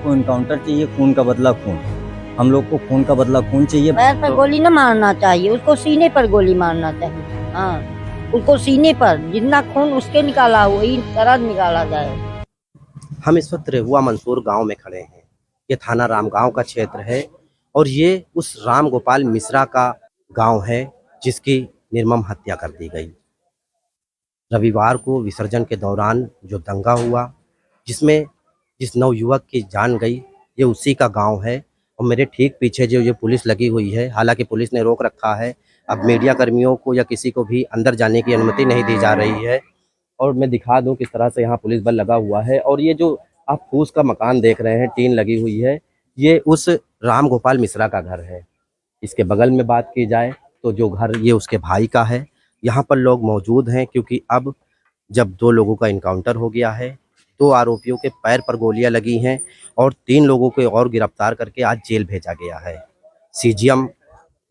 लोग को इनकाउंटर चाहिए, खून का बदला खून। हम लोग को खून का बदला खून चाहिए। पैर पर गोली न मारना चाहिए, उसको सीने पर गोली मारना चाहिए। हाँ, उसको सीने पर, जितना खून उसके निकाला वही तरह निकाला जाए। हम इस वक्त रेहुआ मंसूर गांव में खड़े हैं। ये थाना रामगांव का क्षेत्र है और ये उस राम गोपाल मिश्रा का गांव है जिसकी निर्मम हत्या कर दी गई। रविवार को विसर्जन के दौरान जो दंगा हुआ, जिसमें जिस नवयुवक की जान गई, ये उसी का गांव है। और मेरे ठीक पीछे जो ये पुलिस लगी हुई है, हालांकि पुलिस ने रोक रखा है, अब मीडिया कर्मियों को या किसी को भी अंदर जाने की अनुमति नहीं दी जा रही है। और मैं दिखा दूं किस तरह से यहाँ पुलिस बल लगा हुआ है। और ये जो आप फूस का मकान देख रहे हैं, टीन लगी हुई है, ये उस राम गोपाल मिश्रा का घर है। इसके बगल में बात की जाए तो जो घर ये उसके भाई का है। यहाँ पर लोग मौजूद हैं क्योंकि अब जब दो लोगों का इनकाउंटर हो गया है, दो आरोपियों के पैर पर गोलियां लगी हैं और 3 लोगों को और गिरफ्तार करके आज जेल भेजा गया है। सीजीएम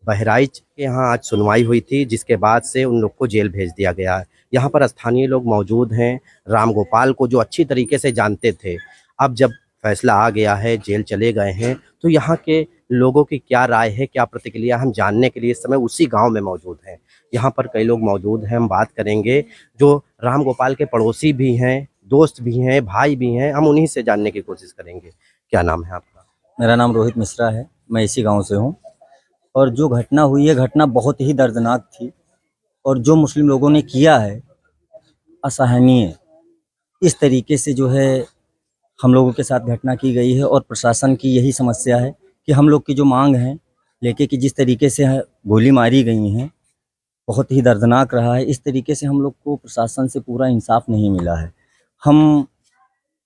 बहराइच के यहाँ आज सुनवाई हुई थी, जिसके बाद से उन लोग को जेल भेज दिया गया है। यहाँ पर स्थानीय लोग मौजूद हैं, राम गोपाल को जो अच्छी तरीके से जानते थे। अब जब फैसला आ गया है, जेल चले गए हैं, तो यहाँ के लोगों की क्या राय है, क्या प्रतिक्रिया, हम जानने के लिए इस समय उसी गांव में मौजूद हैं। यहाँ पर कई लोग मौजूद हैं, हम बात करेंगे जो राम गोपाल के पड़ोसी भी हैं, दोस्त भी हैं, भाई भी हैं, हम उन्हीं से जानने की कोशिश करेंगे। क्या नाम है आपका? मेरा नाम रोहित मिश्रा है, मैं इसी गांव से हूं। और जो घटना हुई है, घटना बहुत ही दर्दनाक थी और जो मुस्लिम लोगों ने किया है असहनीय। इस तरीके से जो है हम लोगों के साथ घटना की गई है और प्रशासन की यही समस्या है कि हम लोग की जो मांग है लेके कि जिस तरीके से गोली मारी गई हैं, बहुत ही दर्दनाक रहा है। इस तरीके से हम लोग को प्रशासन से पूरा इंसाफ नहीं मिला है। हम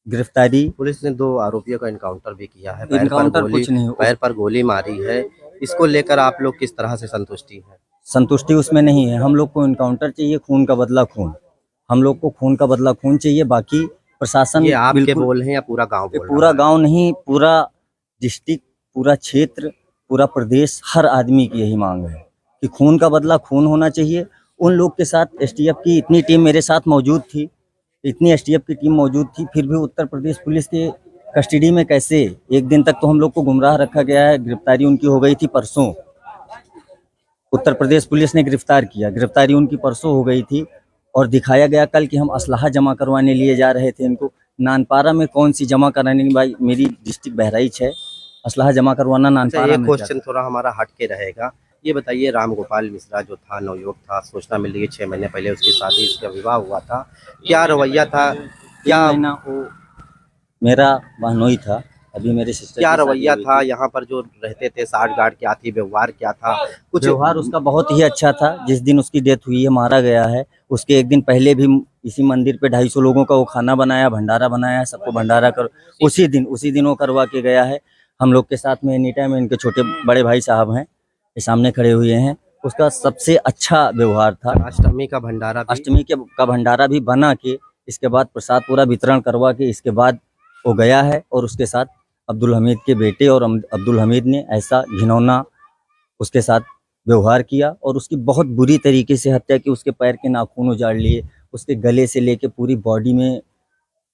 गिरफ्तारी, पुलिस ने 2 आरोपियों का इनकाउंटर भी किया है, पैर पर गोली मारी है। इसको लेकर आप लोग किस तरह से संतुष्टि हैं? संतुष्टि उसमें नहीं है। हम लोग को इनकाउंटर चाहिए, खून का बदला खून। हम लोग को खून का बदला खून चाहिए। बाकी प्रशासन, ये आपके बोल हैं या पूरा गांव बोल रहा है? पूरा गांव नहीं, पूरा डिस्ट्रिक्ट, पूरा क्षेत्र, पूरा प्रदेश, हर आदमी की यही मांग है कि खून का बदला खून होना चाहिए। उन लोग के साथ एसटीएफ की इतनी टीम मेरे साथ मौजूद थी, इतनी एसटीएफ की टीम मौजूद थी, फिर भी उत्तर प्रदेश पुलिस के कस्टडी में कैसे? एक दिन तक तो हम लोग को गुमराह रखा गया है। गिरफ्तारी उनकी हो गई थी परसों, उत्तर प्रदेश पुलिस ने गिरफ्तार किया, गिरफ्तारी उनकी परसों हो गई थी और दिखाया गया कल कि हम असलहा जमा करवाने लिए जा रहे थे इनको। नानपारा में कौन सी जमा कराने की? भाई मेरी डिस्ट्रिक्ट बहराइच है, असलहा जमा करवाना नानपारा में। क्वेश्चन थोड़ा हमारा हट के रहेगा। ये बताइए, राम गोपाल मिश्रा जो था, नवयुवक था, सूचना मिल रही है 6 महीने पहले उसकी शादी, उसका विवाह हुआ था, क्या रवैया था, क्या महीना वो मेरा बहनोई था, अभी मेरे सिस्टर क्या रवैया था? यहाँ पर जो रहते थे साठ गार्ड क्या थी, व्यवहार क्या था? कुछ व्यवहार उसका बहुत ही अच्छा था। जिस दिन उसकी डेथ हुई है, मारा गया है, उसके एक दिन पहले भी इसी मंदिर पे 250 लोगों का वो खाना बनाया, भंडारा बनाया, सबको भंडारा कर उसी दिन वो करवा के गया है। हम लोग के साथ में एनी टाइम इनके छोटे बड़े भाई साहब हैं, ये सामने खड़े हुए हैं। उसका सबसे अच्छा व्यवहार था। अष्टमी का भंडारा भी बना के, इसके बाद प्रसाद पूरा वितरण करवा के इसके बाद वो गया है। और उसके साथ अब्दुल हमीद के बेटे और अब्दुल हमीद ने ऐसा घिनौना उसके साथ व्यवहार किया और उसकी बहुत बुरी तरीके से हत्या की। उसके पैर के नाखून उजाड़ लिए, उसके गले से लेके पूरी बॉडी में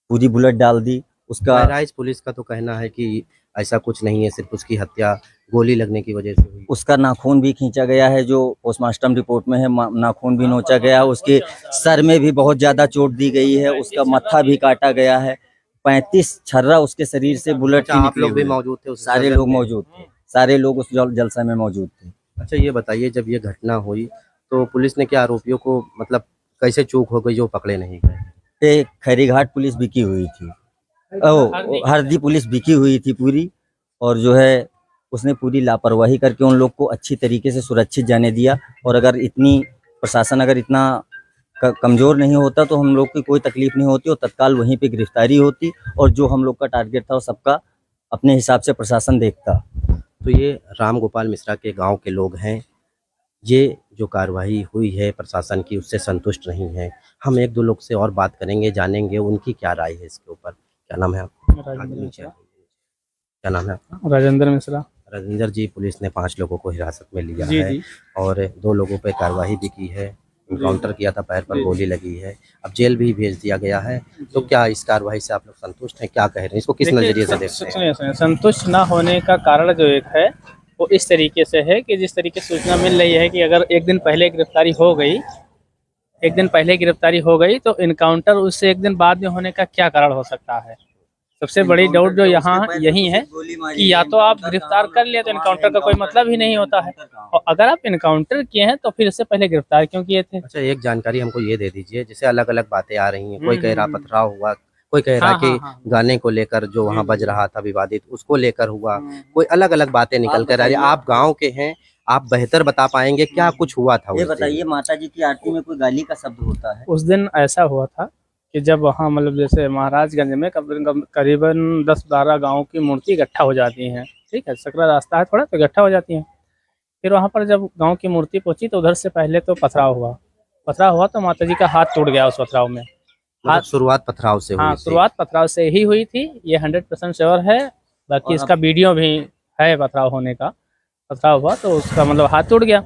पूरी बुलेट डाल दी। उसका बहराइच पुलिस का तो कहना है कि ऐसा कुछ नहीं है, सिर्फ उसकी हत्या गोली लगने की वजह से हुई। उसका नाखून भी खींचा गया है, जो पोस्टमार्टम रिपोर्ट में है, नाखून भी नोचा गया। उसके सर में भी बहुत ज्यादा चोट दी गई है, उसका मत्था भी काटा गया है। 35 छर्रा उसके शरीर से बुलेट की आप लोग भी मौजूद थे? सारे लोग मौजूद थे, सारे लोग उस जलसा में मौजूद थे। अच्छा, ये बताइए, जब ये घटना हुई तो पुलिस ने क्या आरोपियों को, मतलब कैसे चूक हो गई जो पकड़े नहीं गए? खैरीघाट पुलिस बिकी हुई थी, हरदी पुलिस बिकी हुई थी पूरी, और जो है उसने पूरी लापरवाही करके उन लोग को अच्छी तरीके से सुरक्षित जाने दिया। और अगर प्रशासन अगर इतना कमज़ोर नहीं होता तो हम लोग की कोई तकलीफ नहीं होती और तत्काल वहीं पे गिरफ्तारी होती और जो हम लोग का टारगेट था वो सबका अपने हिसाब से प्रशासन देखता। तो ये राम गोपाल मिश्रा के गांव के लोग हैं, ये जो कार्रवाई हुई है प्रशासन की उससे संतुष्ट नहीं है। हम 1-2 लोग से और बात करेंगे, जानेंगे उनकी क्या राय है इसके ऊपर। क्या नाम है आपका? क्या नाम है आपका? राजेंद्र मिश्रा। राजेंद्र जी, पुलिस ने 5 लोगों को हिरासत में लिया है और 2 लोगों पर कार्रवाई भी की है। इनकाउंटर किया था, पैर पर गोली लगी है, अब जेल भी भेज दिया गया है। तो क्या इस कार्रवाई से आप लोग संतुष्ट हैं, क्या कह रहे हैं, इसको किस नजरिए से देखते हैं? सुनिए, संतुष्ट ना होने का कारण जो एक है वो इस तरीके से है कि जिस तरीके से सूचना मिल रही है कि अगर एक दिन पहले गिरफ्तारी हो गई तो इनकाउंटर उससे एक दिन बाद में होने का क्या कारण हो सकता है। सबसे बड़ी डाउट जो यहाँ यही है कि या तो आप गिरफ्तार कर लिए तो इनकाउंटर का कोई मतलब ही नहीं होता है, और अगर आप इनकाउंटर किए हैं तो फिर इससे पहले गिरफ्तार क्यों किए थे। अच्छा, एक जानकारी हमको ये दे दीजिए, जैसे अलग अलग बातें आ रही हैं, कोई कह रहा पथराव हुआ, कोई कह रहा कि गाने को लेकर जो वहाँ बज रहा था विवादित उसको लेकर हुआ, कोई अलग अलग बातें निकल कर आ रही है। आप गाँव के हैं, आप बेहतर बता पाएंगे क्या कुछ हुआ था ये उस दिन? बताइए, माता जी की आरती में कोई गाली का शब्द होता है? उस दिन ऐसा हुआ था कि जब वहाँ मतलब जैसे महाराजगंज में करीबन 10-12 गाँव की मूर्ति इकट्ठा हो जाती हैं, ठीक है, सकरा रास्ता है थोड़ा तो इकट्ठा हो जाती हैं। फिर वहाँ पर जब गांव की मूर्ति पहुंची तो उधर से पहले तो पथराव हुआ तो माता जी का हाथ टूट गया उस पथराव में। मतलब शुरुआत पथराव से हुई हाँ, थी। शुरुआत पथराव से ही हुई थी, ये 100% श्योर है। बाकी इसका वीडियो भी है पथराव होने का। पथराव हुआ तो उसका मतलब हाथ टूट गया।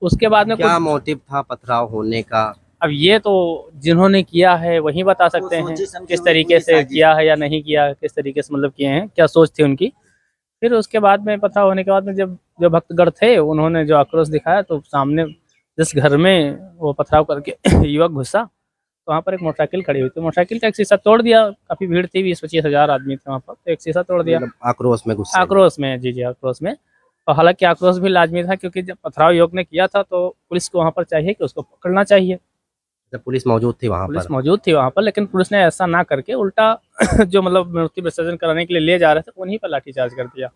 उसके बाद में क्या कुछ मोटिव था पथराव होने का? अब ये तो जिन्होंने किया है वही बता सकते हैं किस तरीके से किया है या नहीं किया, किस तरीके से मतलब किए हैं, क्या सोच थी उनकी। फिर उसके बाद में पथराव होने के बाद में जब जो भक्तगण थे उन्होंने जो आक्रोश दिखाया तो सामने जिस घर में वो पथराव करके युवक घुसा तो वहाँ पर एक मोटरसाइकिल खड़ी हुई थी, मोटरसाइकिल का एक शीशा तोड़ दिया। काफी भीड़ थी, 20-25 हजार आदमी थे वहाँ पर, तो एक शीशा तोड़ दिया। मतलब आक्रोश में गुस्से में। आक्रोश में, जी आक्रोश में। और हालांकि आक्रोश भी लाजमी था क्योंकि जब पथराव युवक ने किया था तो पुलिस को वहाँ पर चाहिए कि उसको पकड़ना चाहिए। जब पुलिस मौजूद थी वहाँ पुलिस पर? मौजूद थी वहाँ पर, लेकिन पुलिस ने ऐसा ना करके उल्टा जो मतलब मूर्ति विसर्जन कराने के लिए ले जा रहे थे उन्हीं पर लाठीचार्ज कर दिया।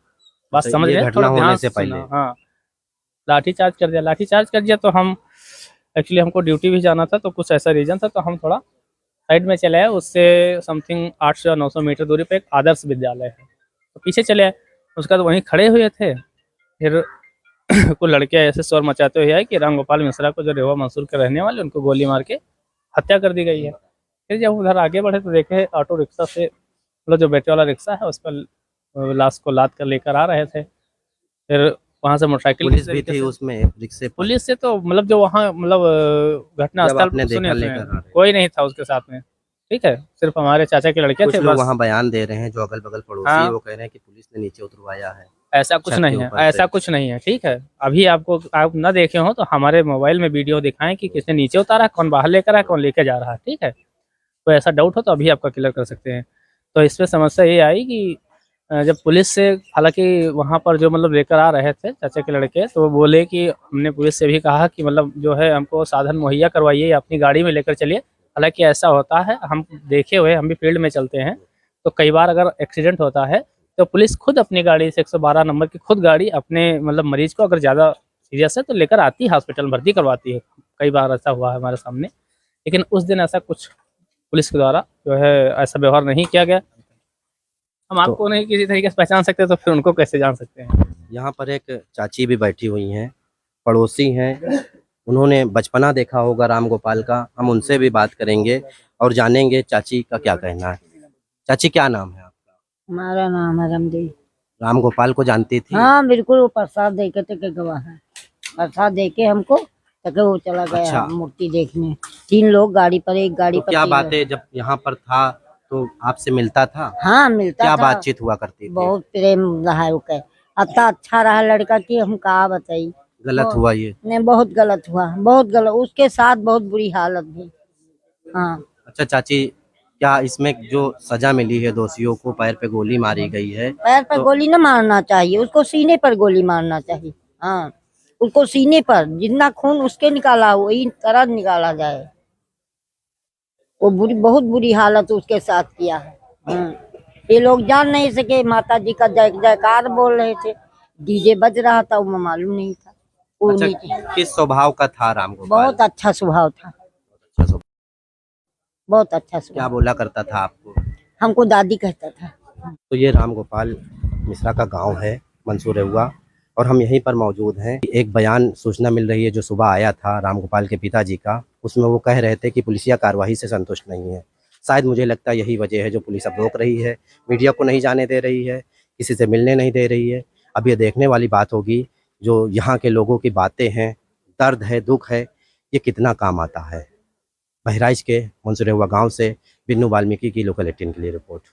बात तो समझ ये रहे हैं, घटना थोड़ा होने ध्यान से से पहले? सुनना। हाँ, लाठीचार्ज कर दिया तो हम एक्चुअली हमको ड्यूटी भी जाना था तो कुछ ऐसा रीजन था तो हम थोड़ा साइड में चले आए। उससे समथिंग 800 या 900 मीटर दूरी पे एक आदर्श विद्यालय है तो पीछे चले आए। उसका तो वहीं खड़े हुए थे। फिर कुछ लड़के ऐसे शोर मचाते हुए आए कि राम गोपाल मिश्रा को, जो रेवा मंसूर के रहने वाले, उनको गोली मार के हत्या कर दी गई है। फिर जब उधर आगे बढ़े तो देखे ऑटो रिक्शा से, मतलब जो बैटरी वाला रिक्शा है उस पर लाश को लाद कर लेकर आ रहे थे। फिर वहाँ से मोटरसाइकिल पुलिस भी थी उसमें रिक्शे पर? पुलिस से तो मतलब जो वहाँ मतलब घटना जब स्थल आपने देखा सुनिए लेकर आ रहे? कोई नहीं था उसके साथ में, ठीक है, सिर्फ हमारे चाचा के लड़के कुछ थे लोग बस। वहाँ बयान दे रहे हैं जो अगल बगल पड़ोसी हाँ। वो कह रहे हैं कि पुलिस ने नीचे उतरवाया है। ऐसा कुछ छत नहीं के है, ऊपर से। ऐसा कुछ नहीं है, ठीक है। अभी आपको आप ना देखे हो तो हमारे मोबाइल में वीडियो दिखाएं कि किसने नीचे उतारा, कौन बाहर लेकर आया, कौन लेके जा रहा है, ठीक है। तो ऐसा डाउट हो तो अभी आपका क्लियर कर सकते हैं। तो इस पर समस्या ये आई कि जब पुलिस से, हालांकि वहाँ पर जो मतलब लेकर आ रहे थे चाचा के लड़के, तो वो बोले कि हमने पुलिस से भी कहा कि मतलब जो है हमको साधन मुहैया करवाइए या अपनी गाड़ी में लेकर चलिए। हालांकि ऐसा होता है, हम देखे हुए, हम भी फील्ड में चलते हैं तो कई बार अगर एक्सीडेंट होता है तो पुलिस खुद अपनी गाड़ी से 112 नंबर की खुद गाड़ी अपने मतलब मरीज को अगर ज़्यादा सीरियस है तो लेकर आती है, हॉस्पिटल भर्ती करवाती है। कई बार ऐसा हुआ है हमारे सामने, लेकिन उस दिन ऐसा कुछ पुलिस के द्वारा जो है ऐसा व्यवहार नहीं किया गया। हम आपको नहीं किसी तरीके से पहचान सकते तो फिर उनको कैसे जान सकते हैं। यहाँ पर एक चाची भी बैठी हुई हैं, पड़ोसी हैं, उन्होंने बचपना देखा होगा राम गोपाल का। हम उनसे भी बात करेंगे और जानेंगे चाची का क्या कहना है। चाची, क्या नाम है आपका? हमारा नाम है रमदेव। राम गोपाल को जानती थी? हाँ बिल्कुल, वो प्रसाद दे के तक गवाह है, प्रसाद दे के हमको तक वो चला गया। अच्छा। मूर्ति देखने 3 लोग गाड़ी पर, एक गाड़ी तो पर क्या 3 लोग। बातें, जब यहाँ पर था तो आपसे मिलता था? हाँ मिलता क्या था, बातचीत हुआ करती थी? बहुत प्रेम रहा है उसका। इतना अच्छा रहा लड़का कि हम कहा बताई। गलत हुआ ये? नहीं, बहुत गलत हुआ, बहुत गलत। उसके साथ बहुत बुरी हालत भी। हाँ। अच्छा चाची, क्या इसमें जो सजा मिली है दोषियों को, पैर पे गोली मारी गई है, पैर पर तो गोली न मारना चाहिए, उसको सीने पर गोली मारना चाहिए। हाँ, उसको सीने पर, जितना खून उसके निकाला वही तरह निकाला जाए। वो बहुत बुरी हालत उसके साथ किया है। ये लोग जान नहीं सके, माता जी का जय जयकार बोल रहे थे, डीजे बज रहा था, वो मालूम नहीं था। वो अच्छा, नीचे किस स्वभाव का था राम गोपाल? बहुत अच्छा स्वभाव था, अच्छा स्वभाव। बहुत अच्छा क्या स्वभाव। बोला करता था आपको? हमको दादी कहता था। तो ये राम गोपाल मिश्रा का गांव है, मंसूर रेवा, और हम यहीं पर मौजूद हैं। एक बयान सूचना मिल रही है जो सुबह आया था राम गोपाल के पिताजी का, उसमें वो कह रहे थे कि पुलिसिया कार्रवाई से संतुष्ट नहीं है। शायद मुझे लगता है यही वजह है जो पुलिस अब रोक रही है, मीडिया को नहीं जाने दे रही है, किसी से मिलने नहीं दे रही है। अब ये देखने वाली बात होगी जो यहाँ के लोगों की बातें हैं, दर्द है, दुख है ये कितना काम आता है। बहराइच के मंसूरेवा गांव से बिन्नू वाल्मीकि की लोकल 18 के लिए रिपोर्ट।